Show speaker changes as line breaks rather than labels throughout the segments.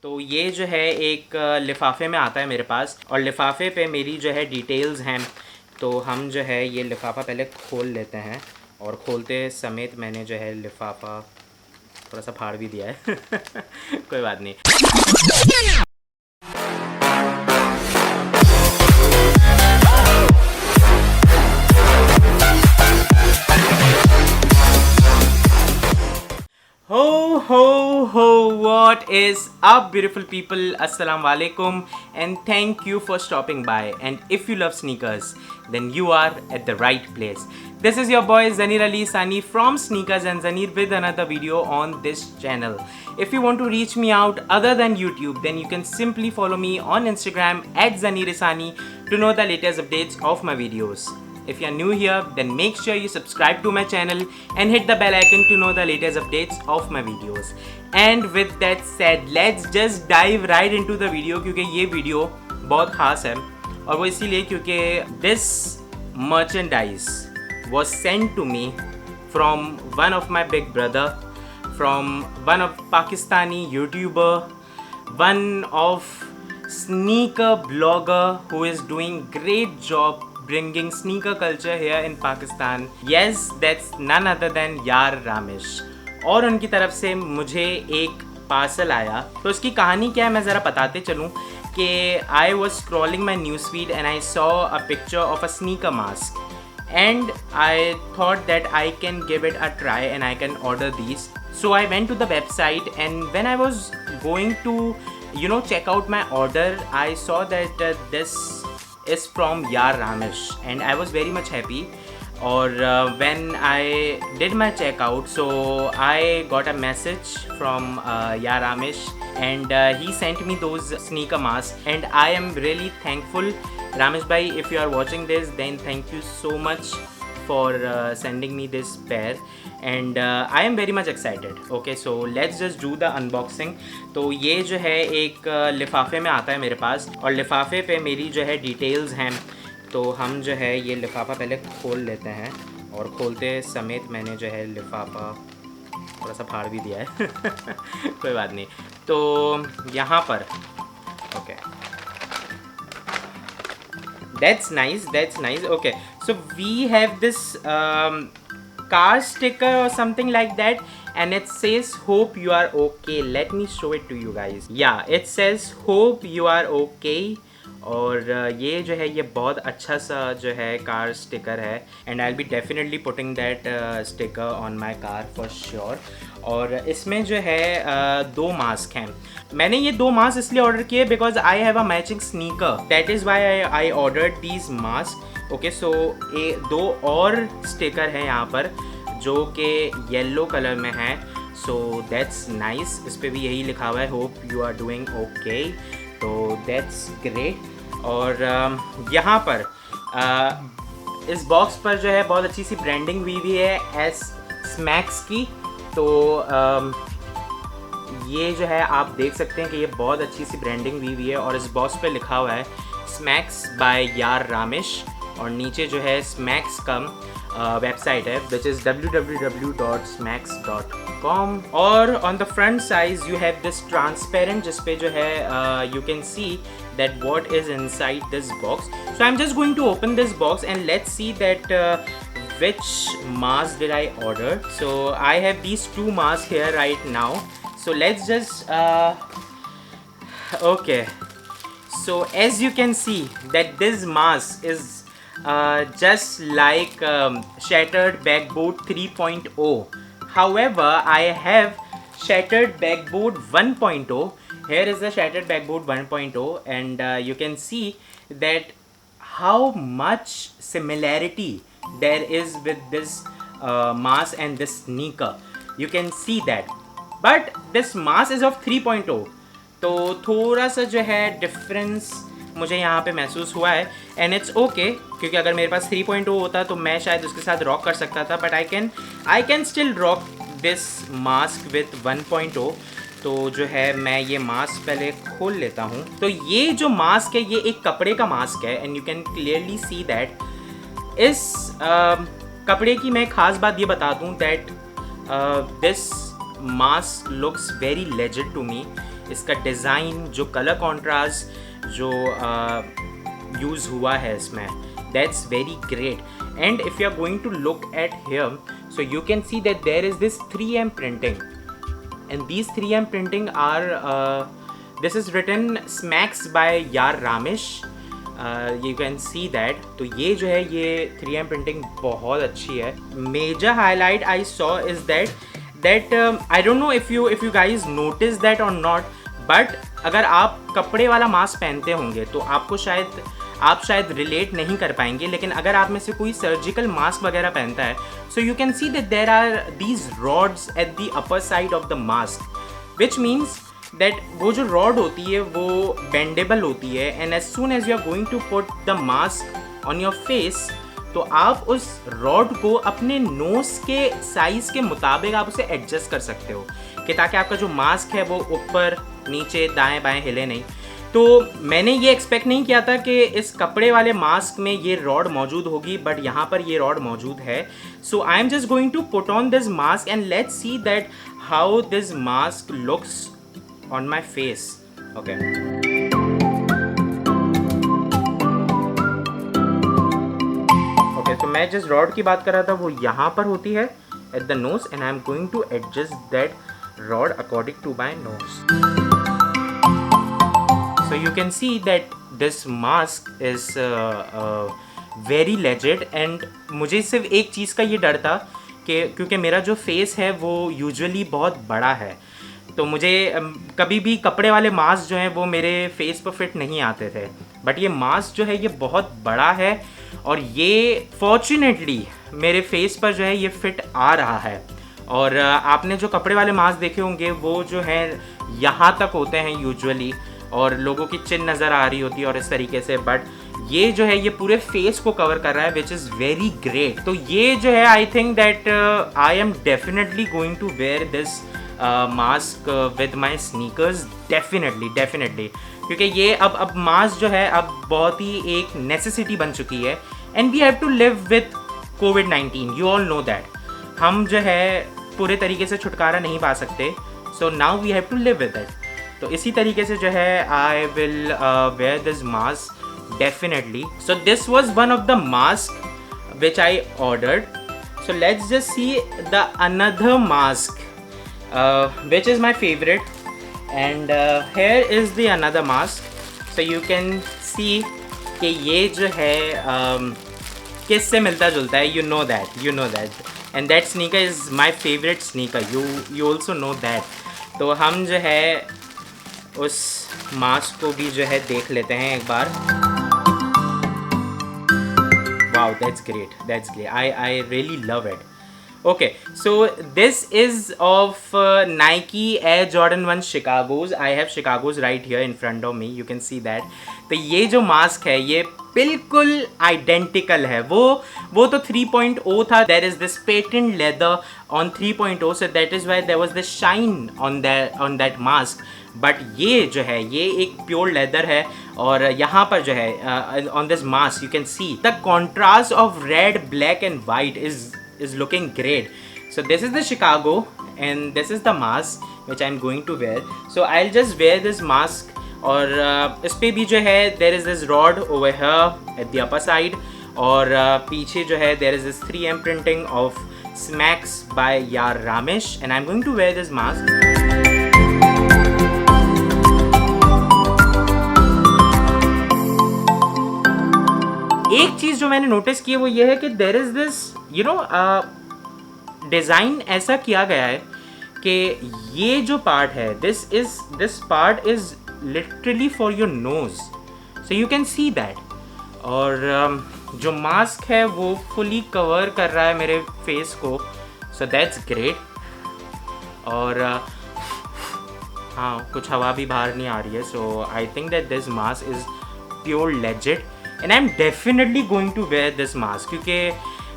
तो ये जो है एक लिफाफे में आता है मेरे पास, और लिफाफे पे मेरी जो है डिटेल्स हैं। तो हम जो है ये लिफाफा पहले खोल लेते हैं, और खोलते समेत मैंने जो है लिफाफा थोड़ा सा फाड़ भी दिया है। कोई बात नहीं। Ho, what is up, beautiful people? Assalamu alaikum, and thank you for stopping by. And if you love sneakers, then you are at the right place. This is your boy Zaneer Ali Sani from Sneakers and Zaneer with another video on this channel. If you want to reach me out other than YouTube, then you can simply follow me on Instagram at Zaneer Sani to know the latest updates of my videos. If you are new here, then make sure you subscribe to my channel and hit the bell icon to know the latest updates of my videos. And with that said, let's just dive right into the video, क्योंकि ये video बहुत खास है, और वो इसीलिए क्योंकि this merchandise was sent to me from one of my big brother, from one of Pakistani YouTuber, one of sneaker blogger who is doing great job bringing sneaker culture here in Pakistan. Yes, that's none other than यार रामेश। और उनकी तरफ से मुझे एक parcel आया। तो उसकी कहानी क्या है मैं ज़रा बताते चलूँ कि I was scrolling my newsfeed and I saw a picture of a sneaker mask, and I thought that I can give it a try and I can order these. So I went to the website, and when I was going to check out my order, I saw that this is from Yaar Ramesh, and I was very much happy. Or when I did my checkout, so I got a message from Yaar Ramesh, and he sent me those sneaker masks, and I am really thankful. Ramesh bhai, if you are watching this, then thank you so much for sending me this pair, and I am very much excited. Okay, so let's just do the unboxing. तो ये जो है एक लिफाफे में आता है मेरे पास, और लिफाफे पे मेरी जो है डिटेल्स हैं। तो हम जो है ये लिफाफा पहले खोल लेते हैं, और खोलते समेत मैंने जो है लिफाफा थोड़ा सा फाड़ भी दिया है। कोई बात नहीं। तो यहाँ पर okay, that's nice. Okay, so we have this car sticker or something like that, and it says hope you are okay. Let me show it to you guys. Yeah, it says hope you are okay. और ये जो है ये बहुत अच्छा सा जो है कार स्टिकर है, and I will be definitely putting that sticker on my car for sure. और इसमें जो है दो मास्क हैं। मैंने ये दो मास्क इसलिए ऑर्डर किए because I have a matching sneaker, that is why I ordered these mask. Okay, so ये दो और स्टिकर हैं यहाँ पर जो कि येलो कलर में है, सो दैट्स नाइस। इस पर भी यही लिखा हुआ है hope you are doing okay, तो दैट्स ग्रेट। और यहाँ पर इस बॉक्स पर जो है बहुत अच्छी सी ब्रांडिंग हुई है एस स्मैक्स की। तो ये जो है आप देख सकते हैं कि ये बहुत अच्छी सी ब्रांडिंग हुई है, और इस बॉक्स पे लिखा हुआ है स्मैक्स बाय यार रामेश, और नीचे जो है स्मैक्स का वेबसाइट है विच इज़ www.smacks.com। और on the front size you have this transparent, जिस पे जो है you can C that what is inside this box. So I'm just going to open this box and let's see that which mask did I order. So I have these two masks here right now, so let's just okay, so as you can see that this mask is just like Shattered Backboard 3.0. However, I have Shattered Backboard 1.0. Here is the Shattered Backboard 1.0, and you can see that how much similarity there is with this mask and this sneaker. You can see that, but this mask is of 3.0, तो थोड़ा सा जो है difference मुझे यहाँ पे महसूस हुआ है, एंड इट्स ओके, क्योंकि अगर मेरे पास 3.0 होता तो मैं शायद उसके साथ रॉक कर सकता था, but I can still rock this mask with 1.0। तो जो है मैं ये मास्क पहले खोल लेता हूँ। तो ये जो मास्क है ये एक कपड़े का मास्क है, and you can clearly see that. इस कपड़े की मैं ख़ास बात ये बता दूँ that this mask looks very legit to me. इसका डिज़ाइन, जो कलर कॉन्ट्रास्ट जो यूज़ हुआ है इसमें, that's very great. And if you are going to look at here, so you can see that there is this 3M printing, and these 3M printing are this is written Smacks by Yar Ramesh. You can see that. तो ये जो है ये 3M printing बहुत अच्छी है. Major highlight I saw is that I don't know if you guys notice that or not, but अगर आप कपड़े वाला मास्क पहनते होंगे तो आपको शायद रिलेट नहीं कर पाएंगे, लेकिन अगर आप में से कोई सर्जिकल मास्क वगैरह पहनता है, so you can see that there are these rods at the upper side of the mask, which means that वो जो रॉड होती है वो बेंडेबल होती है, and as soon as you are going to put the mask on your face, तो आप उस रॉड को अपने नोज़ के साइज़ के मुताबिक आप उसे एडजस्ट कर सकते हो कि ताकि आपका जो मास्क है वो ऊपर नीचे दाएं बाएं हिले नहीं. तो मैंने ये एक्सपेक्ट नहीं किया था कि इस कपड़े वाले मास्क में ये रॉड मौजूद होगी, बट यहाँ पर ये रॉड मौजूद है. So I am just going to put on this mask and let's see that how this mask looks on my face. Okay, तो मैं जिस रॉड की बात कर रहा था वो यहाँ पर होती है at the nose, and I am going to adjust that rod according to my nose. So you can see that this mask is very legit, and मुझे सिर्फ एक चीज़ का ये डर था कि क्योंकि मेरा जो फेस है वो यूजुअली बहुत बड़ा है, तो मुझे कभी भी कपड़े वाले मास्क जो हैं वो मेरे फेस पर फिट नहीं आते थे, बट ये मास्क जो है ये बहुत बड़ा है और ये फॉर्चुनेटली मेरे फेस पर जो है ये फिट आ रहा है. और आपने जो कपड़े वाले मास्क देखे होंगे वो जो है यहाँ तक होते हैं यूजुअली, और लोगों की चिन नज़र आ रही होती है और इस तरीके से, बट ये जो है ये पूरे फेस को कवर कर रहा है, विच इज़ वेरी ग्रेट. तो ये जो है I think that I am definitely going to wear this mask with my sneakers, definitely, क्योंकि ये अब मास्क जो है अब बहुत ही एक नेसेसिटी बन चुकी है, and we have to live with कोविड-19. यू ऑल नो दैट हम जो है पूरे तरीके से छुटकारा नहीं पा सकते, so now we have to live with it. तो इसी तरीके से जो है I will wear this mask definitely. So this was one of the mask which I ordered. So let's just see the another mask which is my favourite, and here is the another mask. So you can see कि ये जो है किससे मिलता जुलता है. You know that and that sneaker is my favourite sneaker. You also know that. तो हम जो है उस मास्क को भी जो है देख लेते हैं एक बार. Wow, that's great. I really love it. Okay, so this is of Nike Air Jordan 1 Chicago's. I have Chicago's right here in front of me. You can see that. तो ये जो मास्क है ये बिल्कुल आइडेंटिकल है. वो तो 3.0 था. There is this patent leather on 3.0, so that is why there was this shine on that mask. But ये जो है ये एक प्योर लेदर है, और यहाँ पर जो है on this mask you can see the contrast of red, black and white is looking great. So this is the Chicago, and this is the mask which I'm going to wear. So I'll just wear this mask, और इस पे भी जो है there is this rod over here at the upper side, और पीछे जो है there is this 3M printing of Smacks by Yar Ramesh, and I'm going to wear this mask. एक चीज़ जो मैंने नोटिस की है वो ये है कि देयर इज़ दिस डिज़ाइन ऐसा किया गया है कि ये जो पार्ट है this part is literally for your nose, so you can see that. और जो मास्क है वो फुली कवर कर रहा है मेरे फेस को, सो दैट्स ग्रेट. और हाँ, कुछ हवा भी बाहर नहीं आ रही है, so I think that this mask is pure legit, and I am definitely going to wear this mask, क्योंकि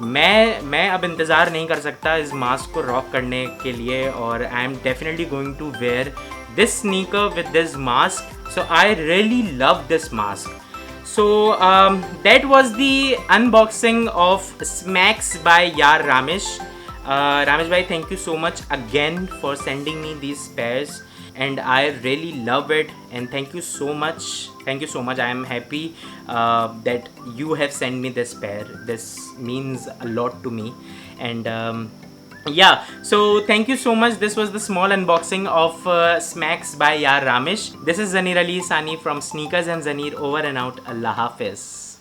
मैं अब इंतज़ार नहीं कर सकता इस मास्क को रॉक करने के लिए, और I am definitely going to wear this sneaker with this mask. So I really love this mask. So that was the unboxing of Smacks by Yar Ramesh. Ramesh bhai, thank you so much again for sending me these pairs. and I really love it. And thank you so much. Thank you so much. I am happy that you have sent me this pair. This means a lot to me. And yeah, so thank you so much. This was the small unboxing of Smacks by Yar Ramesh. This is Zaneer Ali Sani from Sneakers and Zaneer, over and out. Allah Hafiz.